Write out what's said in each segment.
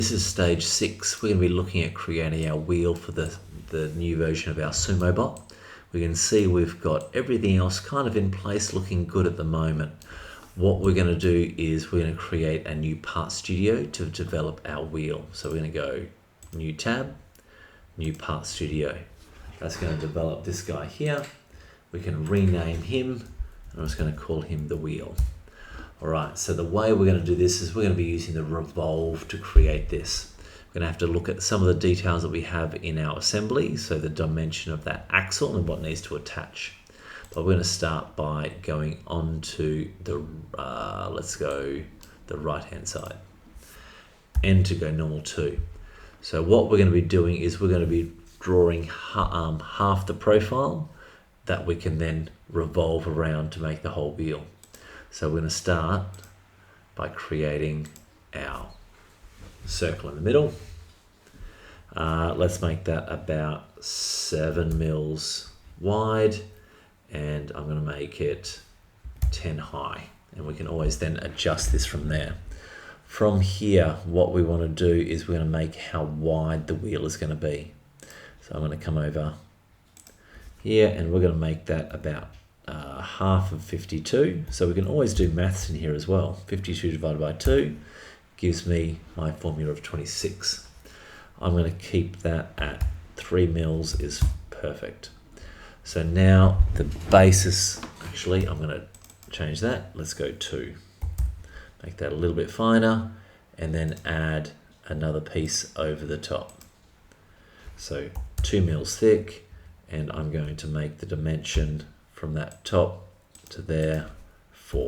This is stage 6. We're going to be looking at creating our wheel for the new version of our Sumobot. We can see we've got everything else kind of in place, looking good at the moment. What we're going to do is we're going to create a new part studio to develop our wheel. So we're going to go new tab, new part studio. That's going to develop this guy here. We can rename him, and I'm just going to call him the wheel. All right, so the way we're going to do this is we're going to be using the Revolve to create this. We're going to have to look at some of the details that we have in our assembly, so the dimension of that axle and what needs to attach. But we're going to start by going on to the, let's go the right-hand side, and to go normal 2. So what we're going to be doing is we're going to be drawing half the profile that we can then revolve around to make the whole wheel. So we're going to start by creating our circle in the middle. Let's make that about 7 mils wide, and I'm going to make it 10 high, and we can always then adjust this from there. From here, what we want to do is we're going to make how wide the wheel is going to be. So I'm going to come over here, and we're going to make that about half of 52. So we can always do maths in here as well. 52 divided by 2 gives me my formula of 26. I'm going to keep that at 3 mils is perfect. So now the basis, actually I'm going to change that. Let's go 2. Make that a little bit finer, and then add another piece over the top. So 2 mils thick, and I'm going to make the dimension from that top to there 4.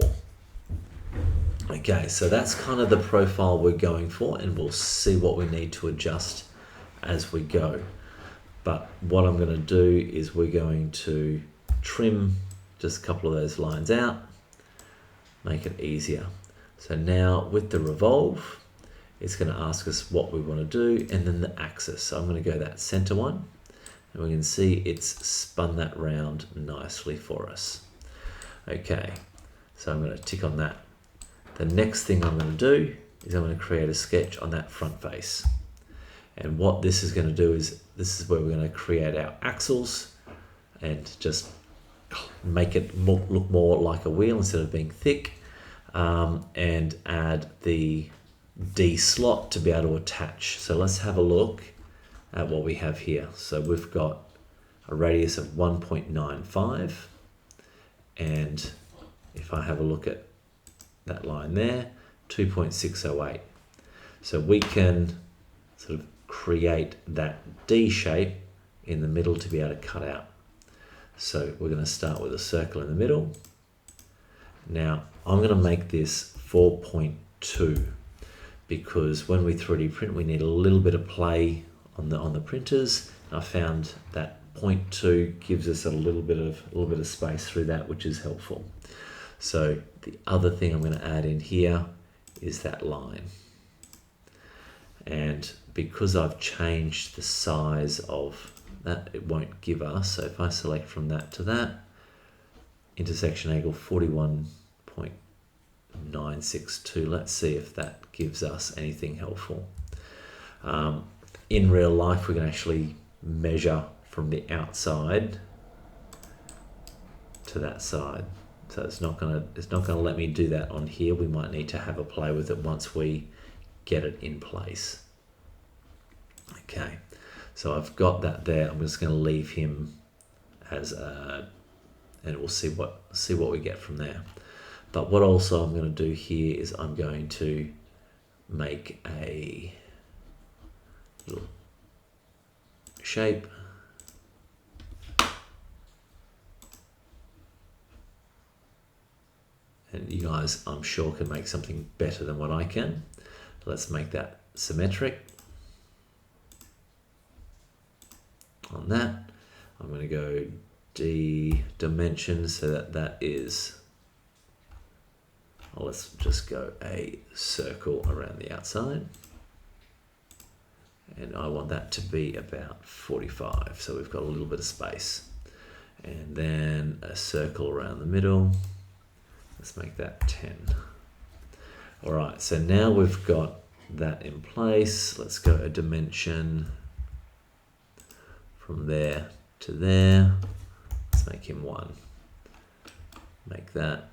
Okay, so that's kind of the profile we're going for, and we'll see what we need to adjust as we go. But what I'm going to do is we're going to trim just a couple of those lines out, make it easier. So now with the Revolve, it's going to ask us what we want to do, and then the axis. So I'm going to go that center one, and we can see it's spun that round nicely for us. Okay, so I'm going to tick on that. The next thing I'm going to do is I'm going to create a sketch on that front face. And what this is going to do is, this is where we're going to create our axles and just make it look more like a wheel instead of being thick, and add the D slot to be able to attach. So let's have a look at what we have here. So we've got a radius of 1.95, and if I have a look at that line there, 2.608. So we can sort of create that D shape in the middle to be able to cut out. So we're going to start with a circle in the middle. Now I'm going to make this 4.2 because when we 3D print we need a little bit of play on the printers. I found that 0.2 gives us a little bit of space through that, which is helpful. So the other thing I'm going to add in here is that line. And because I've changed the size of that, it won't give us. So if I select from that to that, intersection angle 41.962. Let's see if that gives us anything helpful. In real life, we can actually measure from the outside to that side. So it's not gonna let me do that on here. We might need to have a play with it once we get it in place. Okay, so I've got that there. I'm just going to leave him as a, and we'll see what we get from there. But what also I'm going to do here is I'm going to make a little shape. And you guys, I'm sure, can make something better than what I can. Let's make that symmetric. On that, I'm going to go D dimensions so that is, well, let's just go a circle around the outside. And I want that to be about 45, so we've got a little bit of space. And then a circle around the middle. Let's make that 10. All right, so now we've got that in place. Let's go a dimension from there to there. Let's make him 1. Make that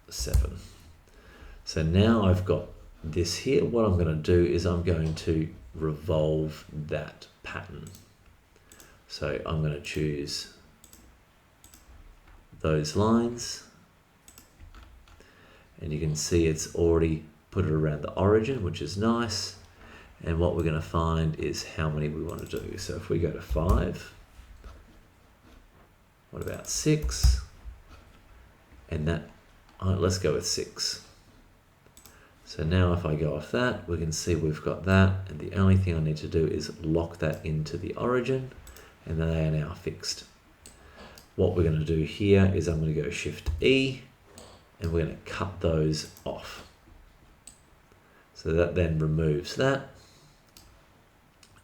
7. So now I've got this here. What I'm going to do is I'm going to revolve that pattern. So I'm going to choose those lines, and you can see it's already put it around the origin, which is nice. And what we're going to find is how many we want to do. So if we go to 5, what about 6? And that, let's go with 6. So now if I go off that, we can see we've got that, and the only thing I need to do is lock that into the origin, and they are now fixed. What we're going to do here is I'm going to go Shift E, and we're going to cut those off. So that then removes that,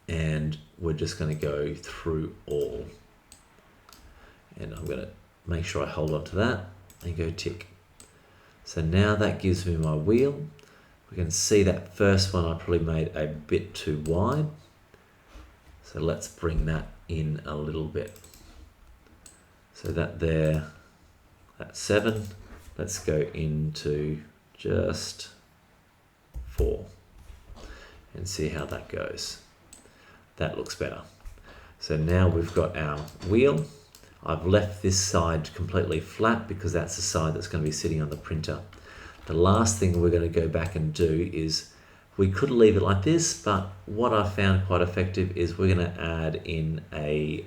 and we're just going to go through all. And I'm going to make sure I hold on to that and go tick. So now that gives me my wheel. We can see that first one I probably made a bit too wide. So let's bring that in a little bit. So that there, that's 7. Let's go into just 4 and see how that goes. That looks better. So now we've got our wheel. I've left this side completely flat because that's the side that's going to be sitting on the printer. The last thing we're going to go back and do is, we could leave it like this, but what I found quite effective is we're going to add in a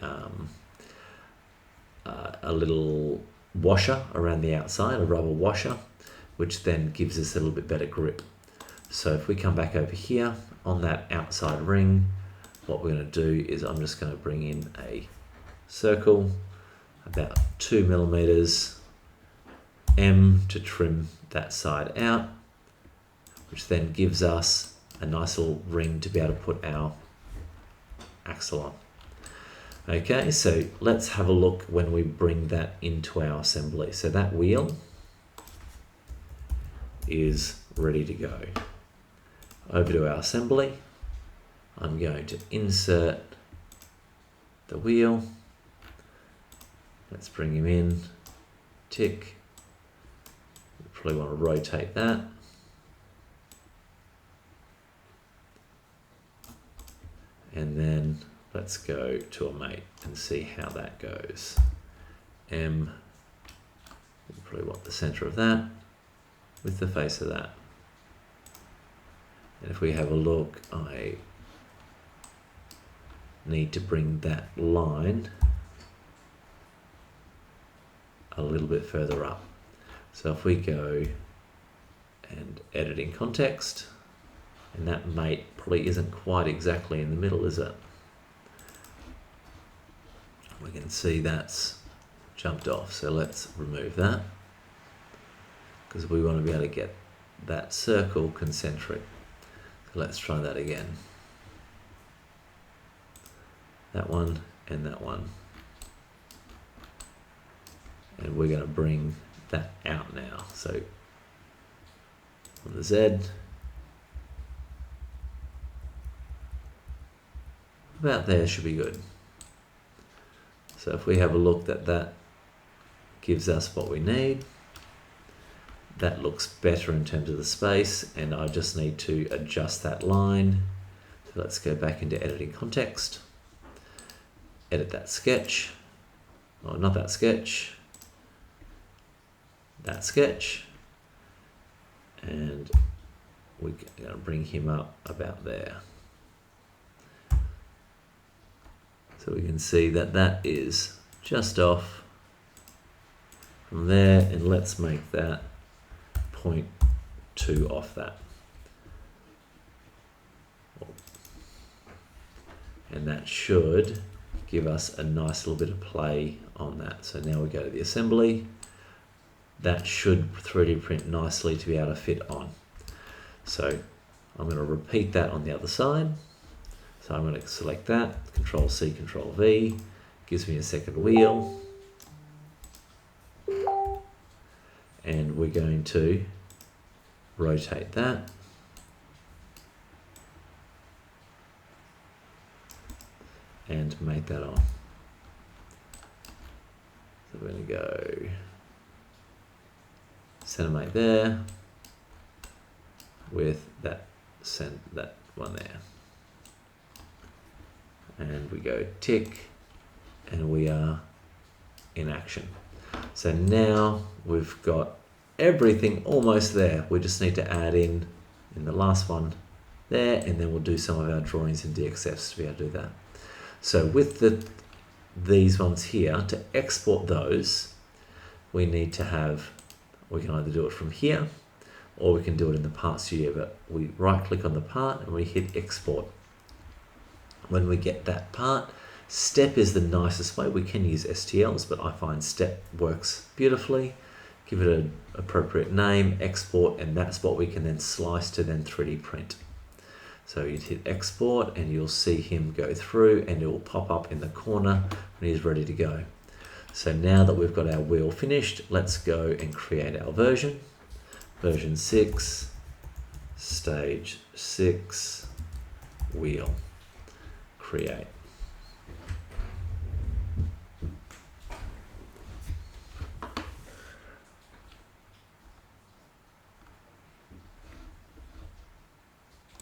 little washer around the outside, a rubber washer, which then gives us a little bit better grip. So if we come back over here on that outside ring, what we're going to do is I'm just going to bring in a circle about 2 millimeters M to trim that side out, which then gives us a nice little ring to be able to put our axle on. Okay, so let's have a look when we bring that into our assembly. So that wheel is ready to go. Over to our assembly, I'm going to insert the wheel. Let's bring him in, tick. We probably want to rotate that. And then let's go to a mate and see how that goes. M, we probably want the center of that with the face of that. And if we have a look, I need to bring that line a little bit further up. So if we go and edit in context, and that mate probably isn't quite exactly in the middle, is it? We can see that's jumped off, so let's remove that, because we want to be able to get that circle concentric. So let's try that again. That one and that one. And we're going to bring that out now. So on the Z, about there should be good. So if we have a look, that gives us what we need. That looks better in terms of the space, and I just need to adjust that line. So let's go back into editing context, edit that sketch, oh, not that sketch, that sketch, and we're going to bring him up about there. So we can see that that is just off from there, and let's make that 0.2 off that. And that should give us a nice little bit of play on that. So now we go to the assembly. That should 3D print nicely to be able to fit on. So I'm going to repeat that on the other side. So I'm going to select that, Control C, Control V, gives me a second wheel. And we're going to rotate that. And make that on. So we're going to go centermate there with that, send that one there. And we go tick, and we are in action. So now we've got everything almost there. We just need to add in the last one there, and then we'll do some of our drawings in DXFs to be able to do that. So with these ones here, to export those, we need to have, we can either do it from here, or we can do it in the Part Studio, but we right click on the part and we hit export. When we get that part, step is the nicest way. We can use STLs, but I find step works beautifully. Give it an appropriate name, export, and that's what we can then slice to then 3D print. So you'd hit export and you'll see him go through, and it will pop up in the corner when he's ready to go. So now that we've got our wheel finished, let's go and create our version. Version 6, stage 6, wheel, create.